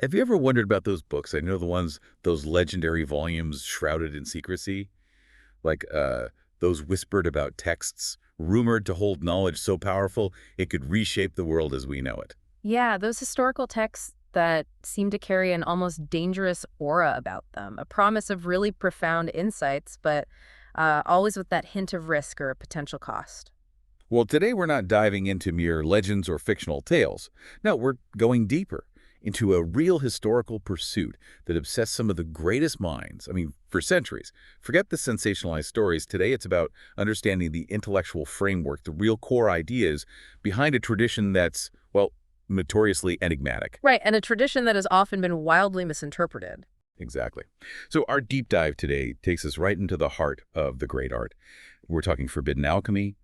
Have you ever wondered about those books? I know the ones, those legendary volumes shrouded in secrecy, like those whispered about texts, rumored to hold knowledge so powerful it could reshape the world as we know it. Yeah, those historical texts that seem to carry an almost dangerous aura about them, a promise of really profound insights, but always with that hint of risk or a potential cost. Well, today we're not diving into mere legends or fictional tales. No, we're going deeper into a real historical pursuit that obsessed some of the greatest minds, for centuries. Forget the sensationalized stories. Today it's about understanding the intellectual framework, the real core ideas behind a tradition that's, well, notoriously enigmatic. Right, and a tradition that has often been wildly misinterpreted. Exactly. So our deep dive today takes us right into the heart of the great art. We're talking forbidden alchemy,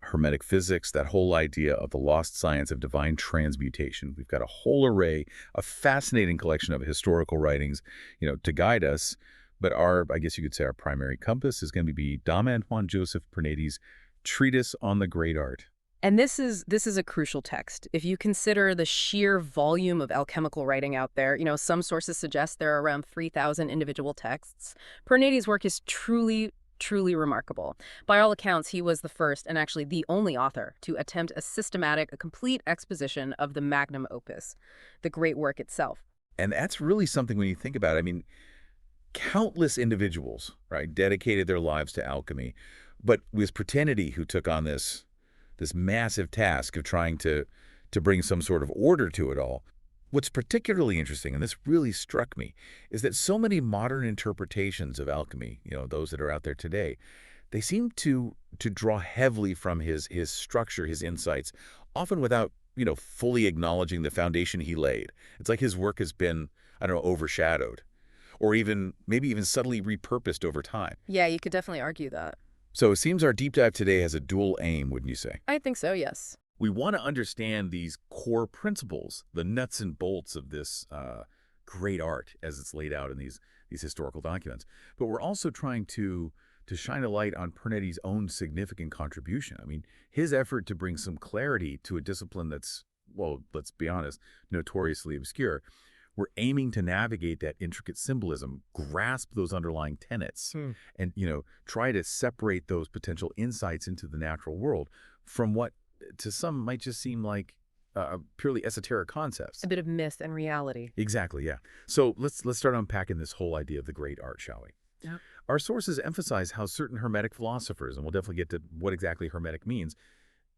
Hermetic physics, that whole idea of the lost science of divine transmutation. We've got a whole array, a fascinating collection of historical writings, to guide us. But I guess you could say our primary compass is going to be Dom Antoine-Joseph Pernety's treatise on the great art. And this is a crucial text. If you consider the sheer volume of alchemical writing out there, some sources suggest there are around 3,000 individual texts. Pernety's work is truly remarkable. By all accounts, he was the first and actually the only author to attempt a complete exposition of the magnum opus, the great work itself. And that's really something when you think about it. Countless individuals, right, dedicated their lives to alchemy. But it was Pernety who took on this massive task of trying to bring some sort of order to it all. What's particularly interesting, and this really struck me, is that so many modern interpretations of alchemy, those that are out there today, they seem to draw heavily from his structure, his insights, often without, fully acknowledging the foundation he laid. It's like his work has been, I don't know, overshadowed, or maybe even subtly repurposed over time. Yeah, you could definitely argue that. So it seems our deep dive today has a dual aim, wouldn't you say? I think so, yes. We want to understand these core principles, the nuts and bolts of this great art as it's laid out in these historical documents. But we're also trying to shine a light on Pernety's own significant contribution. His effort to bring some clarity to a discipline that's, well, let's be honest, notoriously obscure. We're aiming to navigate that intricate symbolism, grasp those underlying tenets, and, try to separate those potential insights into the natural world from what to some might just seem like purely esoteric concepts. A bit of myth and reality. Exactly, yeah. So let's start unpacking this whole idea of the great art, shall we? Yep. Our sources emphasize how certain Hermetic philosophers, and we'll definitely get to what exactly Hermetic means,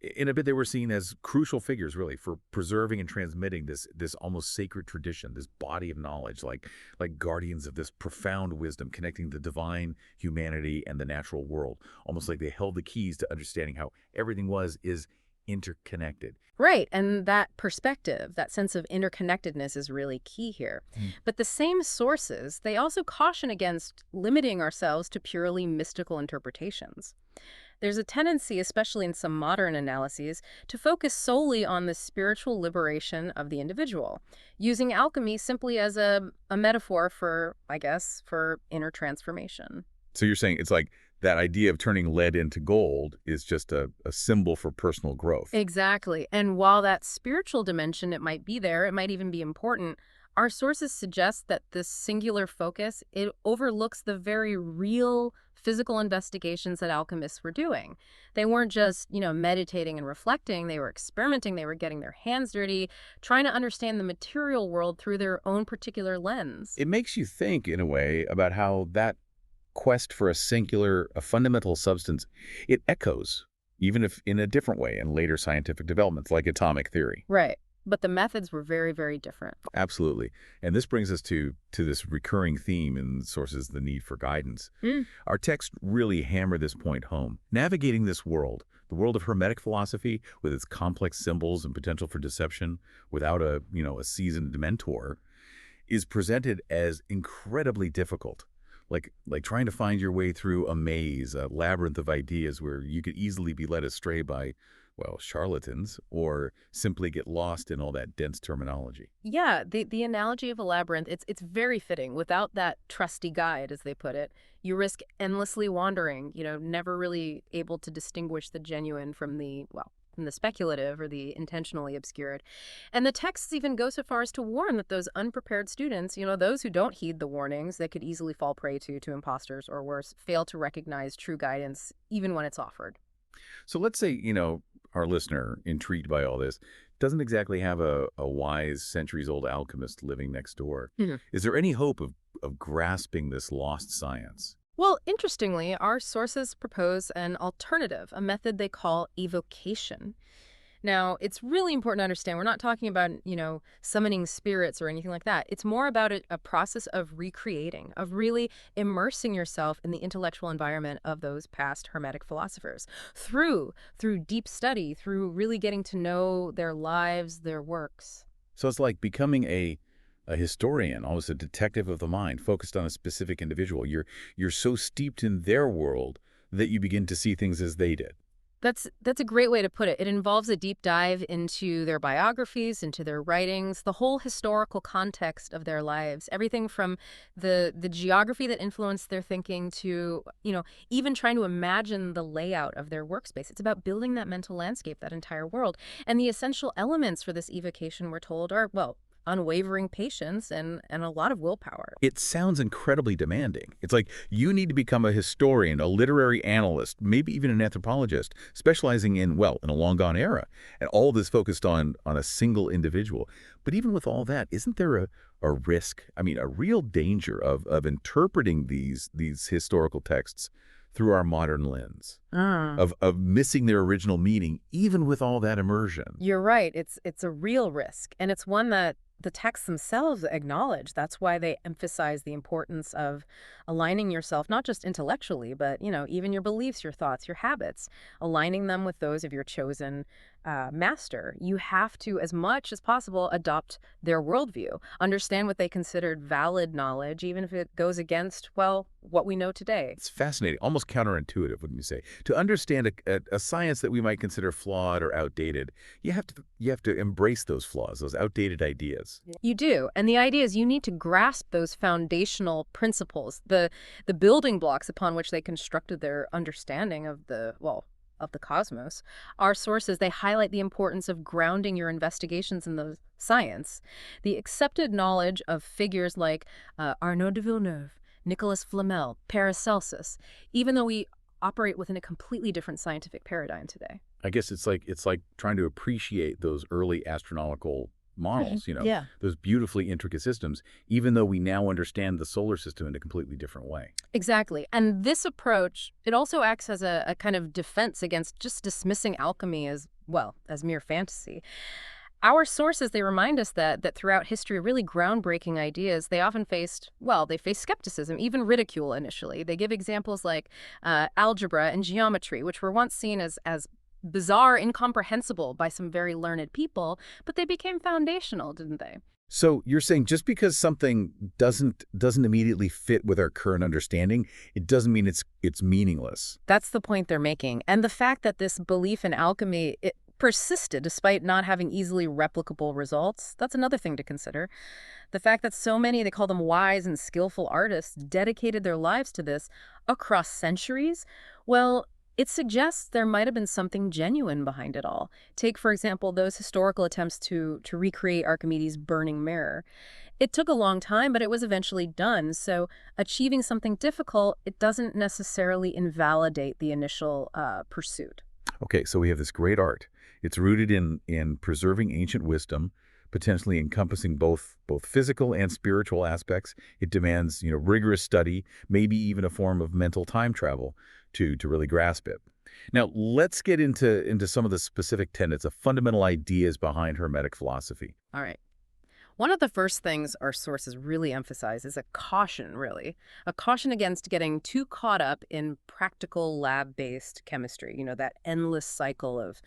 in a bit they were seen as crucial figures, really, for preserving and transmitting this almost sacred tradition, this body of knowledge, like guardians of this profound wisdom connecting the divine, humanity, and the natural world, almost like they held the keys to understanding how everything is interconnected. Right, and that perspective, that sense of interconnectedness is really key here. But the same sources, they also caution against limiting ourselves to purely mystical interpretations. There's a tendency, especially in some modern analyses, to focus solely on the spiritual liberation of the individual, using alchemy simply as a metaphor for, I guess, for inner transformation. So you're saying it's like that idea of turning lead into gold is just a symbol for personal growth. Exactly. And while that spiritual dimension, it might be there, it might even be important, our sources suggest that this singular focus, it overlooks the very real physical investigations that alchemists were doing. They weren't just, meditating and reflecting, they were experimenting, they were getting their hands dirty, trying to understand the material world through their own particular lens. It makes you think, in a way, about how that quest for a fundamental substance, it echoes, even if in a different way, in later scientific developments like atomic theory. Right. But the methods were very, very different. Absolutely. And this brings us to this recurring theme in sources, the need for guidance. Our texts really hammer this point home. Navigating this world, the world of Hermetic philosophy, with its complex symbols and potential for deception, without a seasoned mentor, is presented as incredibly difficult. Like trying to find your way through a maze, a labyrinth of ideas where you could easily be led astray by, well, charlatans, or simply get lost in all that dense terminology. Yeah, the analogy of a labyrinth, it's very fitting. Without that trusty guide, as they put it, you risk endlessly wandering, never really able to distinguish the genuine from the, well, and the speculative or the intentionally obscured. And the texts even go so far as to warn that those unprepared students, those who don't heed the warnings, they could easily fall prey to imposters or worse, fail to recognize true guidance even when it's offered. So let's say, our listener, intrigued by all this, doesn't exactly have a wise, centuries-old alchemist living next door. Is there any hope of grasping this lost science? Well, interestingly, our sources propose an alternative, a method they call evocation. Now, it's really important to understand we're not talking about, summoning spirits or anything like that. It's more about a process of recreating, of really immersing yourself in the intellectual environment of those past Hermetic philosophers through deep study, through really getting to know their lives, their works. So it's like becoming a historian, almost a detective of the mind, focused on a specific individual. You're so steeped in their world that you begin to see things as they did. That's a great way to put it. It involves a deep dive into their biographies, into their writings, the whole historical context of their lives, everything from the geography that influenced their thinking to, even trying to imagine the layout of their workspace. It's about building that mental landscape, that entire world. And the essential elements for this evocation, we're told, are, well, unwavering patience and a lot of willpower. It sounds incredibly demanding. It's like you need to become a historian, a literary analyst, maybe even an anthropologist, specializing in, well, in a long-gone era. And all this focused on a single individual. But even with all that, isn't there a risk, a real danger of interpreting these historical texts through our modern lens, of missing their original meaning, even with all that immersion? You're right. It's a real risk, and it's one that the texts themselves acknowledge. That's why they emphasize the importance of aligning yourself, not just intellectually, but, even your beliefs, your thoughts, your habits, aligning them with those of your chosen master. You have to, as much as possible, adopt their worldview, understand what they considered valid knowledge, even if it goes against, well, what we know today. It's fascinating, almost counterintuitive, wouldn't you say? To understand a science that we might consider flawed or outdated, you have to embrace those flaws, those outdated ideas. You do. And the idea is you need to grasp those foundational principles, the building blocks upon which they constructed their understanding of the cosmos. Our sources, they highlight the importance of grounding your investigations in the science. The accepted knowledge of figures like Arnaud de Villeneuve, Nicolas Flamel, Paracelsus, even though we operate within a completely different scientific paradigm today. I guess it's like trying to appreciate those early astronomical models, Yeah. those beautifully intricate systems, even though we now understand the solar system in a completely different way. Exactly. And this approach, it also acts as a kind of defense against just dismissing alchemy as, well, as mere fantasy. Our sources, they remind us that throughout history, really groundbreaking ideas, they often faced skepticism, even ridicule initially. They give examples like algebra and geometry, which were once seen as bizarre, incomprehensible by some very learned people, but they became foundational, didn't they? So you're saying just because something doesn't immediately fit with our current understanding, it doesn't mean it's meaningless. That's the point they're making. And the fact that this belief in alchemy, it persisted despite not having easily replicable results, that's another thing to consider. The fact that so many, they call them wise and skillful artists, dedicated their lives to this across centuries, well, it suggests there might have been something genuine behind it all. Take, for example, those historical attempts to recreate Archimedes' burning mirror. It took a long time, but it was eventually done. So achieving something difficult, it doesn't necessarily invalidate the initial pursuit. Okay, so we have this great art. It's rooted in preserving ancient wisdom, potentially encompassing both physical and spiritual aspects. It demands, rigorous study, maybe even a form of mental time travel to really grasp it. Now, let's get into some of the specific tenets, the fundamental ideas behind Hermetic philosophy. All right. One of the first things our sources really emphasize is a caution, really. A caution against getting too caught up in practical lab-based chemistry, that endless cycle of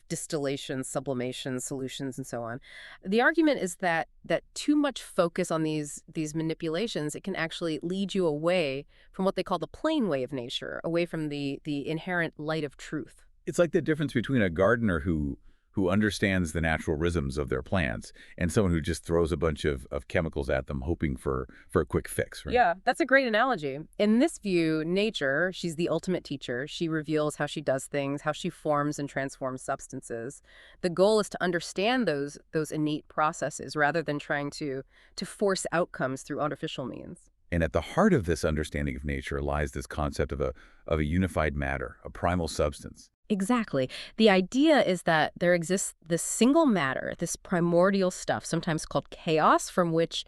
distillation, sublimation, solutions, and so on. The argument is that too much focus on these manipulations, it can actually lead you away from what they call the plain way of nature, away from the inherent light of truth. It's like the difference between a gardener who who understands the natural rhythms of their plants and someone who just throws a bunch of chemicals at them hoping for a quick fix, right? Yeah, that's a great analogy. In this view, nature, she's the ultimate teacher. She reveals how she does things, how she forms and transforms substances. The goal is to understand those innate processes rather than trying to force outcomes through artificial means. And at the heart of this understanding of nature lies this concept of a unified matter, a primal substance. Exactly. The idea is that there exists this single matter, this primordial stuff, sometimes called chaos, from which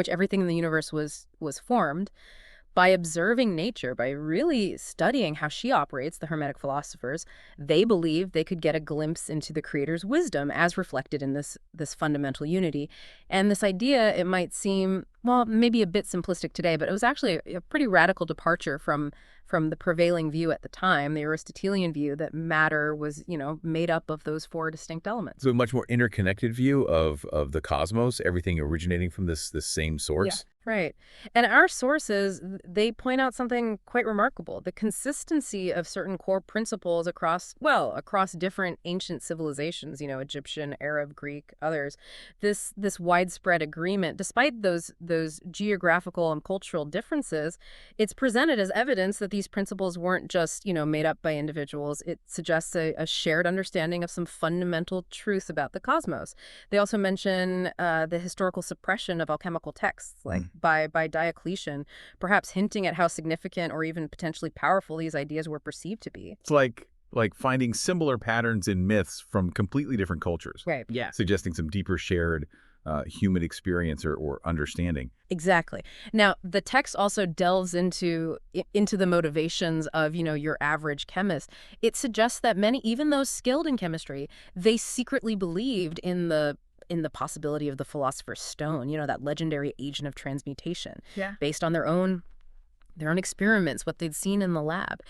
everything in the universe was formed. By observing nature, by really studying how she operates, the Hermetic philosophers, they believed they could get a glimpse into the Creator's wisdom as reflected in this fundamental unity. And this idea, it might seem, well, maybe a bit simplistic today, but it was actually a pretty radical departure from the prevailing view at the time, the Aristotelian view that matter was, made up of those four distinct elements. So a much more interconnected view of the cosmos, everything originating from this same source. Right. And our sources, they point out something quite remarkable. The consistency of certain core principles across different ancient civilizations, Egyptian, Arab, Greek, others. This widespread agreement, despite those geographical and cultural differences, it's presented as evidence that these principles weren't just, made up by individuals. It suggests a shared understanding of some fundamental truth about the cosmos. They also mention the historical suppression of alchemical texts, like by Diocletian, perhaps hinting at how significant or even potentially powerful these ideas were perceived to be. It's like finding similar patterns in myths from completely different cultures. Right. Yeah. Suggesting some deeper shared human experience or understanding. Exactly. Now, the text also delves into the motivations of, your average chemist. It suggests that many, even those skilled in chemistry, they secretly believed in the possibility of the philosopher's stone, that legendary agent of transmutation, based on their own experiments, what they'd seen in the lab.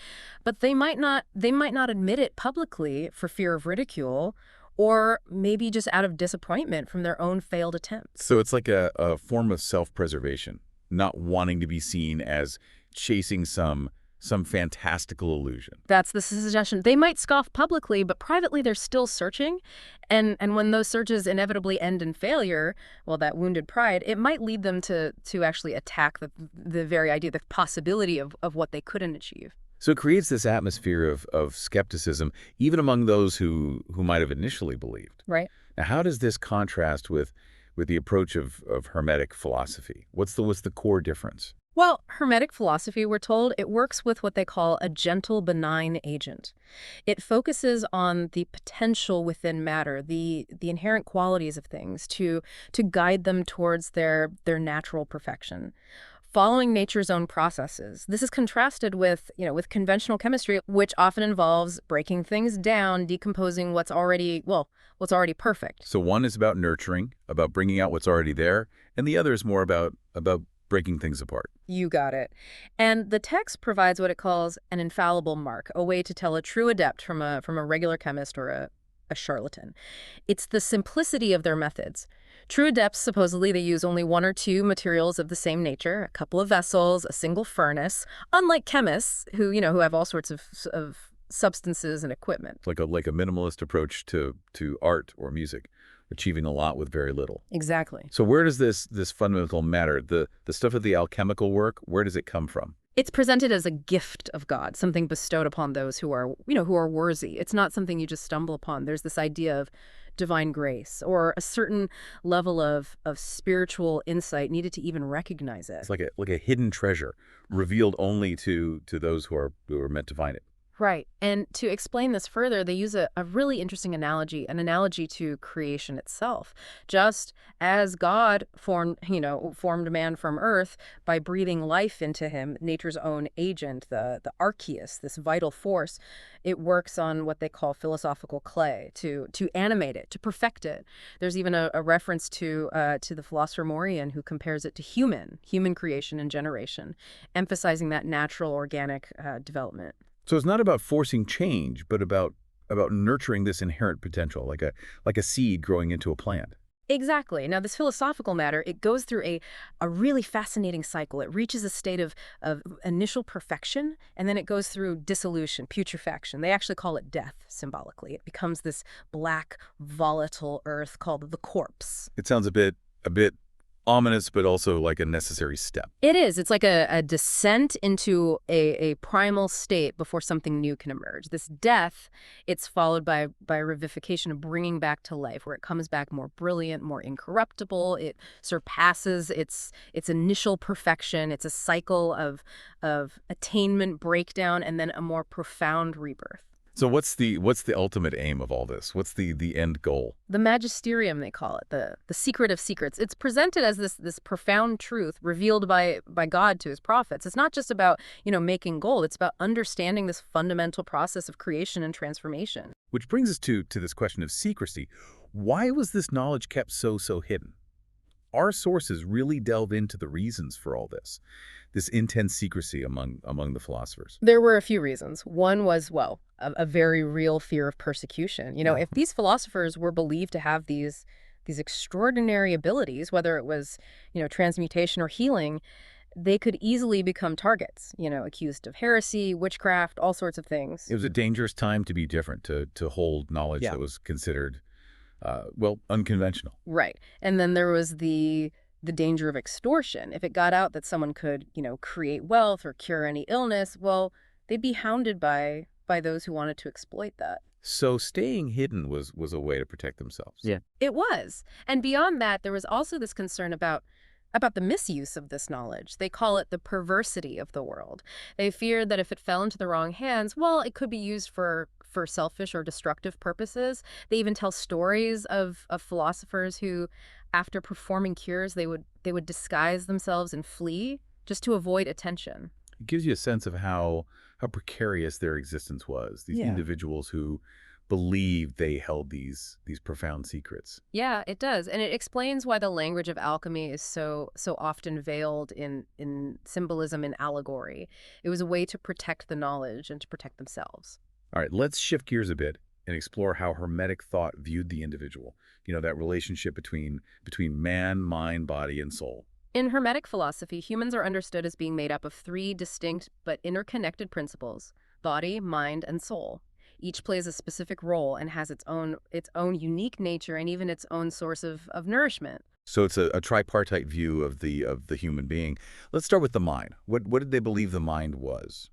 But they might not admit it publicly for fear of ridicule, or maybe just out of disappointment from their own failed attempts. So it's like a form of self-preservation, not wanting to be seen as chasing some fantastical illusion. That's the suggestion. They might scoff publicly, but privately they're still searching. And when those searches inevitably end in failure, well, that wounded pride, it might lead them to actually attack the very idea, the possibility of what they couldn't achieve. So it creates this atmosphere of skepticism, even among those who might have initially believed. Right. Now, how does this contrast with the approach of Hermetic philosophy? What's the core difference? Well, Hermetic philosophy, we're told, it works with what they call a gentle, benign agent. It focuses on the potential within matter, the inherent qualities of things, to guide them towards their natural perfection. Following nature's own processes. This is contrasted with conventional chemistry, which often involves breaking things down, decomposing what's already perfect. So one is about nurturing, about bringing out what's already there, and the other is more about breaking things apart. You got it. And the text provides what it calls an infallible mark, a way to tell a true adept from a regular chemist or a charlatan. It's the simplicity of their methods. True adepts, supposedly, they use only one or two materials of the same nature, a couple of vessels, a single furnace, unlike chemists who have all sorts of substances and equipment. Like a minimalist approach to art or music, achieving a lot with very little. Exactly. So where does this fundamental matter, the stuff of the alchemical work, where does it come from? It's presented as a gift of God, something bestowed upon those who are worthy. It's not something you just stumble upon. There's this idea of divine grace or a certain level of spiritual insight needed to even recognize it. It's like a hidden treasure revealed only to those who are meant to find it. Right. And to explain this further, they use a really interesting analogy, an analogy to creation itself. Just as God formed man from earth by breathing life into him, nature's own agent, the archeus, this vital force, it works on what they call philosophical clay to animate it, to perfect it. There's even a reference to the philosopher Morian, who compares it to human creation and generation, emphasizing that natural organic development. So it's not about forcing change, but about nurturing this inherent potential, like a seed growing into a plant. Exactly. Now, this philosophical matter, it goes through a really fascinating cycle. It reaches a state of initial perfection, and then it goes through dissolution, putrefaction. They actually call it death, symbolically. It becomes this black, volatile earth called the corpse. It sounds a bit ominous, but also like a necessary step. It is. It's like a descent into a primal state before something new can emerge. This death, it's followed by revivification, of bringing back to life, where it comes back more brilliant, more incorruptible. It surpasses its initial perfection. It's a cycle of attainment, breakdown, and then a more profound rebirth. So what's the ultimate aim of all this? What's the end goal? The magisterium, they call it, the secret of secrets. It's presented as this profound truth revealed by God to his prophets. It's not just about, making gold. It's about understanding this fundamental process of creation and transformation. Which brings us to this question of secrecy. Why was this knowledge kept so hidden? Our sources really delve into the reasons for all this intense secrecy among the philosophers. There were a few reasons. One was, well, a very real fear of persecution. If these philosophers were believed to have these extraordinary abilities, whether it was, transmutation or healing, they could easily become targets, accused of heresy, witchcraft, all sorts of things. It was a dangerous time to be different, to hold knowledge that was considered, unconventional. Right. And then there was the danger of extortion. If it got out that someone could, create wealth or cure any illness, well, they'd be hounded by those who wanted to exploit that. So staying hidden was a way to protect themselves. Yeah. It was. And beyond that, there was also this concern about the misuse of this knowledge. They call it the perversity of the world. They feared that if it fell into the wrong hands, well, it could be used for selfish or destructive purposes. They even tell stories of philosophers who, after performing cures, they would disguise themselves and flee just to avoid attention. It gives you a sense of how precarious their existence was. These individuals who believed they held these profound secrets. Yeah, it does. And it explains why the language of alchemy is so often veiled in symbolism and allegory. It was a way to protect the knowledge and to protect themselves. All right, let's shift gears a bit and explore how Hermetic thought viewed the individual. That relationship between man, mind, body, and soul. In Hermetic philosophy, humans are understood as being made up of three distinct but interconnected principles: body, mind, and soul. Each plays a specific role and has its own unique nature and even its own source of nourishment. So it's a tripartite view of the human being. Let's start with the mind. What did they believe the mind was?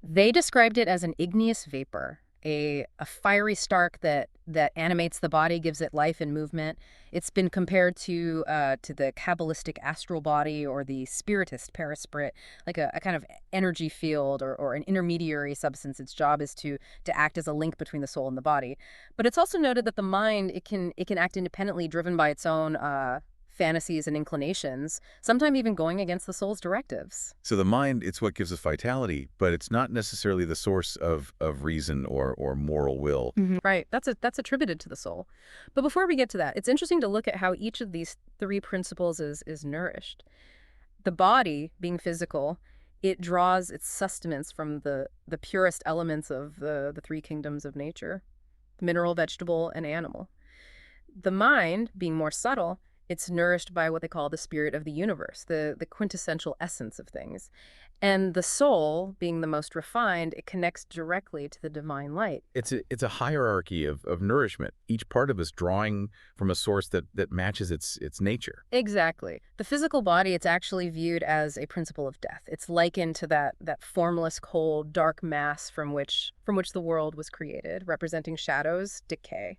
They described it as an igneous vapor, a fiery spark that animates the body, gives it life and movement. It's been compared to the Kabbalistic astral body or the spiritist perispirit, like a kind of energy field or an intermediary substance. Its job is to act as a link between the soul and the body. But it's also noted that the mind, it can act independently, driven by its own fantasies and inclinations, sometimes even going against the soul's directives. So the mind, it's what gives us vitality, but it's not necessarily the source of reason or moral will. Right. That's attributed to the soul. But before we get to that, it's interesting to look at how each of these three principles is nourished. The body, being physical, it draws its sustenance from the purest elements of the three kingdoms of nature: mineral, vegetable, and animal. The mind, being more subtle, it's nourished by what they call the spirit of the universe, the quintessential essence of things. And the soul, being the most refined, it connects directly to the divine light. It's a hierarchy of nourishment, each part of us drawing from a source that matches its nature. Exactly. The physical body, it's actually viewed as a principle of death. It's likened to that formless, cold, dark mass from which the world was created, representing shadows, decay.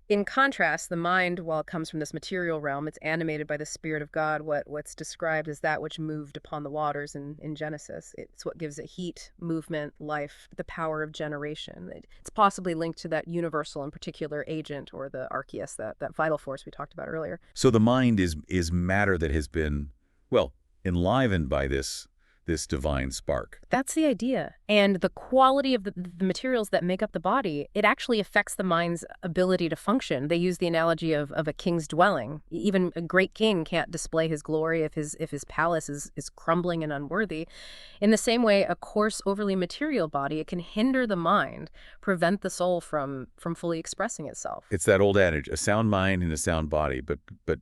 In contrast, the mind, while it comes from this material realm, it's animated by the Spirit of God, what's described as that which moved upon the waters in Genesis. It's what gives it heat, movement, life, the power of generation. It's possibly linked to that universal and particular agent, or the archeus, that vital force we talked about earlier. So the mind is matter that has been, enlivened by this this divine spark. That's the idea. And the quality of the materials that make up the body, it actually affects the mind's ability to function. They use the analogy of a king's dwelling. Even a great king can't display his glory if his palace is crumbling and unworthy. In the same way, a coarse, overly material body, it can hinder the mind, prevent the soul from fully expressing itself. It's that old adage, a sound mind and a sound body, but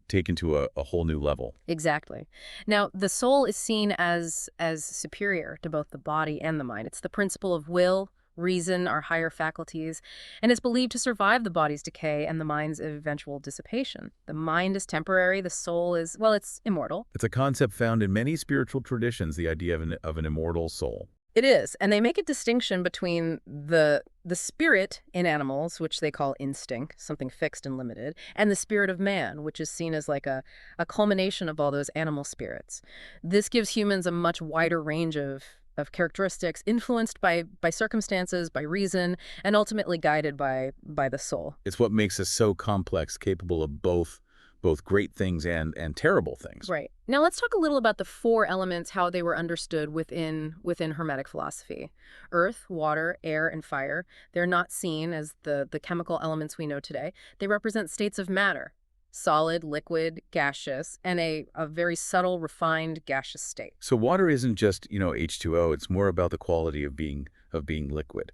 taken to a whole new level. Exactly. Now, the soul is seen as superior to both the body and the mind. It's the principle of will, reason, our higher faculties, and is believed to survive the body's decay and the mind's eventual dissipation. The mind is temporary, the soul is, well, it's immortal. It's a concept found in many spiritual traditions, the idea of an immortal soul. It is, and they make a distinction between the spirit in animals, which they call instinct, something fixed and limited, and the spirit of man, which is seen as like a culmination of all those animal spirits. This gives humans a much wider range of characteristics influenced by circumstances, by reason, and ultimately guided by the soul. It's what makes us so complex, capable of both great things and terrible things. Right. Now let's talk a little about the four elements, how they were understood within Hermetic philosophy. Earth, water, air, and fire. They're not seen as the chemical elements we know today. They represent states of matter: solid, liquid, gaseous, and a very subtle, refined gaseous state. So water isn't just, H2O, it's more about the quality of being liquid.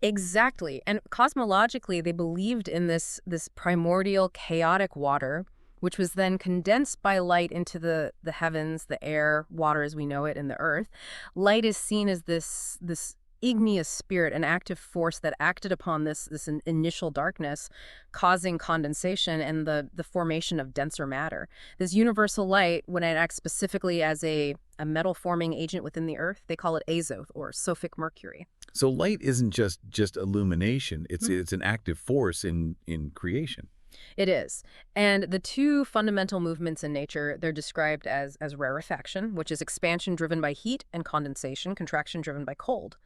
Exactly. And cosmologically, they believed in this primordial, chaotic water, which was then condensed by light into the heavens, the air, water as we know it, and the earth. Light is seen as this igneous spirit, an active force that acted upon this initial darkness, causing condensation and the formation of denser matter. This universal light, when it acts specifically as a metal-forming agent within the earth, they call it azoth, or sophic mercury. So light isn't just illumination, it's an active force in creation. It is. And the two fundamental movements in nature, they're described as rarefaction, which is expansion driven by heat, and condensation, contraction driven by cold.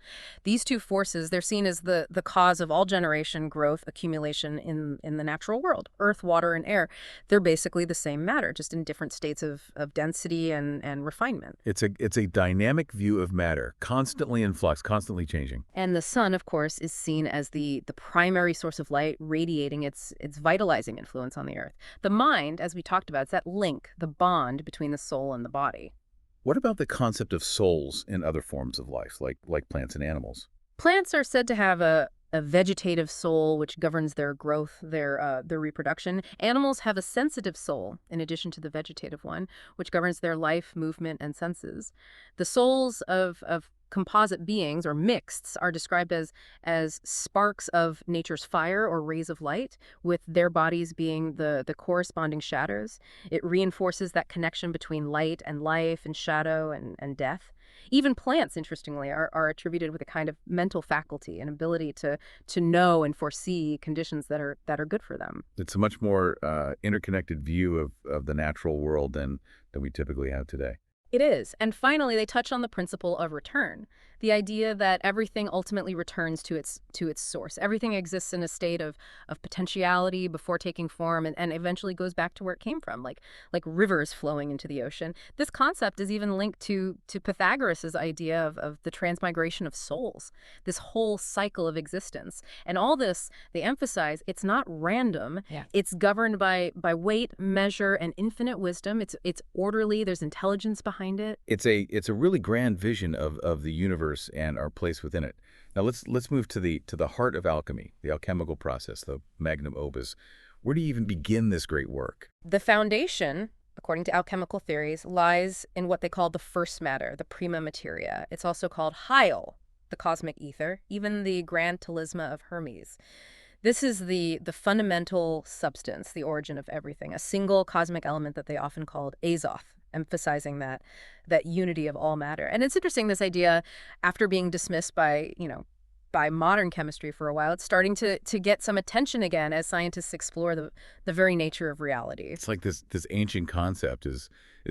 These two forces, they're seen as the cause of all generation, growth, accumulation in the natural world. Earth, water, and air, they're basically the same matter, just in different states of density and refinement. It's a dynamic view of matter, constantly in flux, constantly changing. And the sun, of course, is seen as the primary source of light, radiating its vitalizing influence on the earth. The mind, as we talked about, it's that link, the bond between the soul and the body. What about the concept of souls in other forms of life, like plants and animals? Plants are said to have a vegetative soul, which governs their growth, their reproduction. Animals have a sensitive soul, in addition to the vegetative one, which governs their life, movement, and senses. The souls of composite beings, or mixeds, are described as sparks of nature's fire or rays of light, with their bodies being the corresponding shadows. It reinforces that connection between light and life, and shadow and death. Even plants, interestingly, are attributed with a kind of mental faculty, an ability to know and foresee conditions that are good for them. It's a much more interconnected view of the natural world than we typically have today. It is. And finally, they touch on the principle of return, the idea that everything ultimately returns to its source. Everything exists in a state of potentiality before taking form, and eventually goes back to where it came from, like rivers flowing into the ocean. This concept is even linked to Pythagoras' idea of the transmigration of souls, this whole cycle of existence. And all this, they emphasize, it's not random. Yeah. It's governed by weight, measure, and infinite wisdom. It's orderly. There's intelligence behind it. It's a really grand vision of the universe and our place within it. Now let's move to the heart of alchemy, the alchemical process, the magnum opus. Where do you even begin this great work? The foundation, according to alchemical theories, lies in what they call the first matter, the prima materia. It's also called Hyal, the cosmic ether, even the grand talisma of Hermes. This is the fundamental substance, the origin of everything, a single cosmic element that they often called azoth, emphasizing that unity of all matter. And it's interesting, this idea, after being dismissed by modern chemistry for a while, it's starting to get some attention again as scientists explore the very nature of reality. It's like this ancient concept is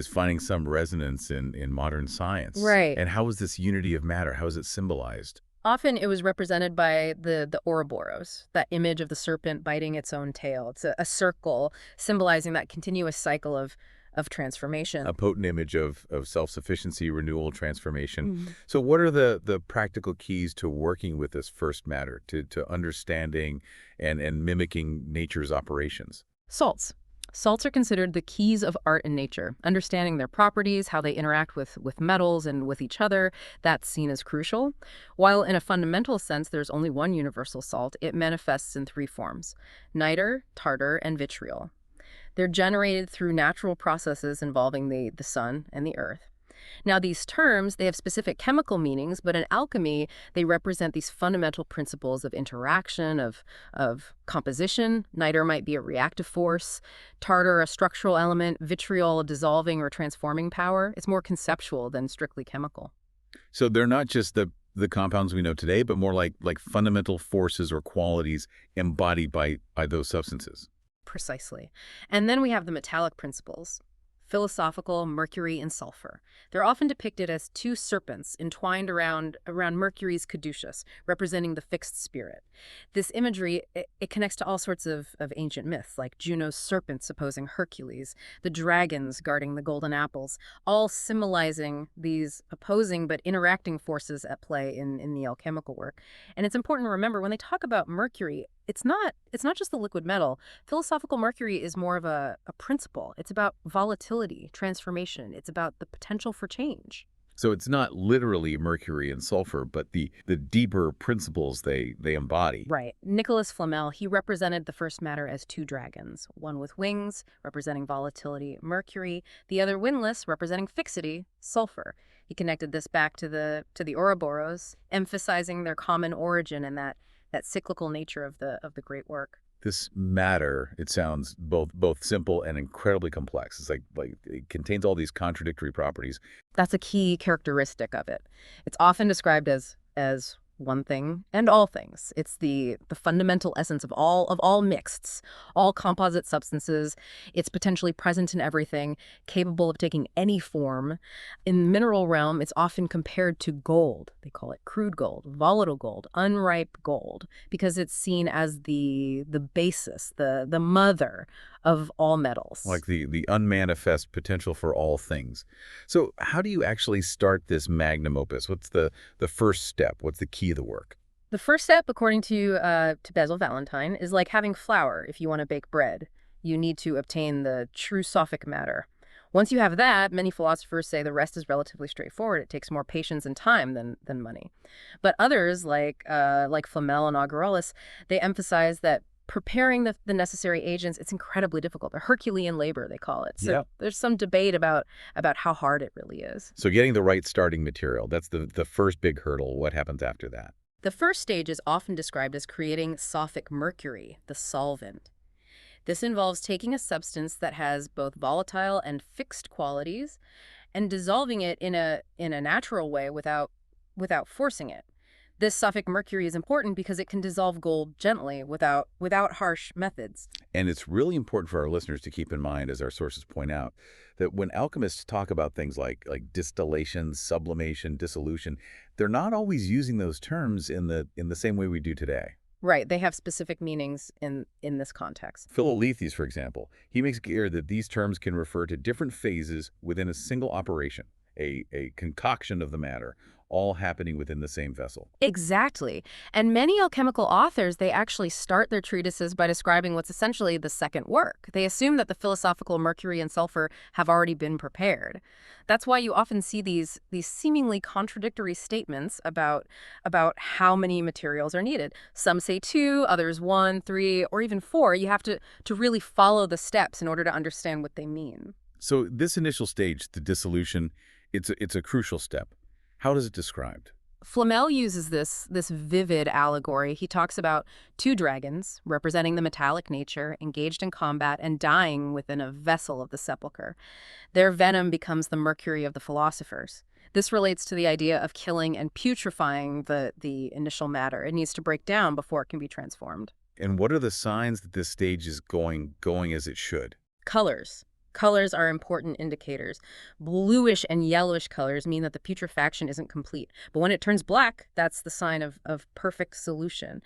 finding some resonance in modern science. Right. And how is this unity of matter? How is it symbolized? Often it was represented by the Ouroboros, that image of the serpent biting its own tail. It's a circle symbolizing that continuous cycle of of transformation. A potent image of self-sufficiency, renewal, transformation. Mhm. So what are the practical keys to working with this first matter, to understanding and mimicking nature's operations? Salts. Salts are considered the keys of art and nature. Understanding their properties, how they interact with metals and with each other, that's seen as crucial. While in a fundamental sense, there's only one universal salt, it manifests in three forms: niter, tartar, and vitriol. They're generated through natural processes involving the sun and the earth. Now, these terms, they have specific chemical meanings, but in alchemy, they represent these fundamental principles of interaction, of composition. Niter might be a reactive force, tartar a structural element, vitriol a dissolving or transforming power. It's more conceptual than strictly chemical. So they're not just the compounds we know today, but more like fundamental forces or qualities embodied by those substances. Precisely. And then we have the metallic principles. Philosophical, Mercury and sulfur. They're often depicted as two serpents entwined around Mercury's caduceus, representing the fixed spirit. This imagery, it connects to all sorts of ancient myths, like Juno's serpents opposing Hercules, the dragons guarding the golden apples, all symbolizing these opposing but interacting forces at play in the alchemical work. And it's important to remember, when they talk about Mercury, it's not just the liquid metal. Philosophical Mercury is more of a principle. It's about volatility, transformation. It's about the potential for change. So it's not literally mercury and sulfur, but the deeper principles they embody. Right. Nicholas Flamel, he represented the first matter as two dragons, one with wings, representing volatility, Mercury, the other wingless, representing fixity, sulfur. He connected this back to the Ouroboros, emphasizing their common origin and that cyclical nature of the great work. This matter, it sounds both simple and incredibly complex. It's like it contains all these contradictory properties. That's a key characteristic of it. It's often described as one thing and all things. It's the fundamental essence of all mixeds, all composite substances. It's potentially present in everything, capable of taking any form. In the mineral realm, it's often compared to gold. They call it crude gold, volatile gold, unripe gold, because it's seen as the basis, the mother of all metals. Like the unmanifest potential for all things. So how do you actually start this magnum opus? What's the first step? What's the key of the work? The first step, according to Basil Valentine, is like having flour if you want to bake bread. You need to obtain the true Sophic matter. Once you have that, many philosophers say the rest is relatively straightforward. It takes more patience and time than money. But others, like Flamel and Augurellus, they emphasize that preparing the necessary agents, it's incredibly difficult. A Herculean labor, they call it. So there's some debate about how hard it really is. So getting the right starting material, that's the first big hurdle. What happens after that? The first stage is often described as creating Sophic mercury, the solvent. This involves taking a substance that has both volatile and fixed qualities and dissolving it in a natural way without forcing it. This Sophic mercury is important because it can dissolve gold gently without harsh methods. And it's really important for our listeners to keep in mind, as our sources point out, that when alchemists talk about things like distillation, sublimation, dissolution, they're not always using those terms in the same way we do today. Right. They have specific meanings in this context. Philolethes, for example, he makes clear that these terms can refer to different phases within a single operation, a concoction of the matter, all happening within the same vessel. Exactly. And many alchemical authors, they actually start their treatises by describing what's essentially the second work. They assume that the philosophical mercury and sulfur have already been prepared. That's why you often see these seemingly contradictory statements about how many materials are needed. Some say 2, others 1, 3, or even 4. You have to really follow the steps in order to understand what they mean. So this initial stage, the dissolution, it's a crucial step. How is it described? Flamel uses this vivid allegory. He talks about 2 dragons, representing the metallic nature, engaged in combat and dying within a vessel of the sepulchre. Their venom becomes the mercury of the philosophers. This relates to the idea of killing and putrefying the initial matter. It needs to break down before it can be transformed. And what are the signs that this stage is going as it should? Colors. Colors are important indicators. Bluish and yellowish colors mean that the putrefaction isn't complete. But when it turns black, that's the sign of perfect solution.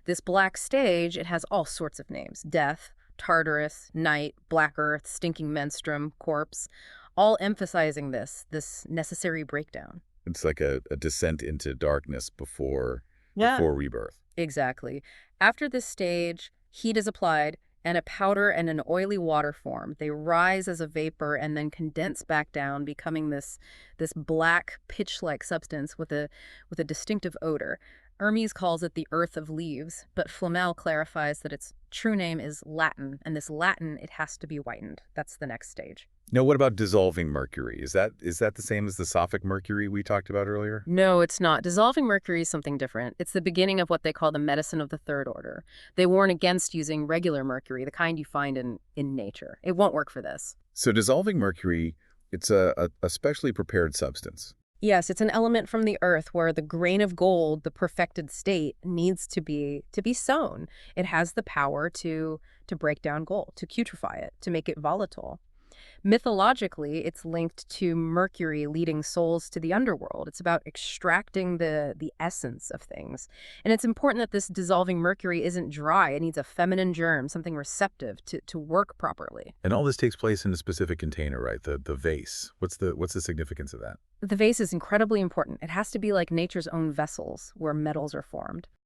This black stage, it has all sorts of names: death, Tartarus, night, black earth, stinking menstruum, corpse, all emphasizing this necessary breakdown. It's like a descent into darkness Yeah. before rebirth. Exactly. After this stage, heat is applied, and a powder and an oily water form. They rise as a vapor and then condense back down, becoming this black pitch-like substance with a distinctive odor. Hermes calls it the earth of leaves, but Flamel clarifies that its true name is Latin, and this Latin, it has to be whitened. That's the next stage. Now, what about dissolving mercury? Is that the same as the Sophic mercury we talked about earlier? No, it's not. Dissolving mercury is something different. It's the beginning of what they call the medicine of the third order. They warn against using regular mercury, the kind you find in nature. It won't work for this. So dissolving mercury, it's a specially prepared substance. Yes, it's an element from the earth where the grain of gold, the perfected state, needs to be sown. It has the power to break down gold, to putrefy it, to make it volatile. Mythologically, it's linked to Mercury leading souls to the underworld. It's about extracting the essence of things. And it's important that this dissolving mercury isn't dry. It needs a feminine germ, something receptive to work properly. And all this takes place in a specific container, right? The vase. What's the significance of that? The vase is incredibly important. It has to be like nature's own vessels where metals are formed.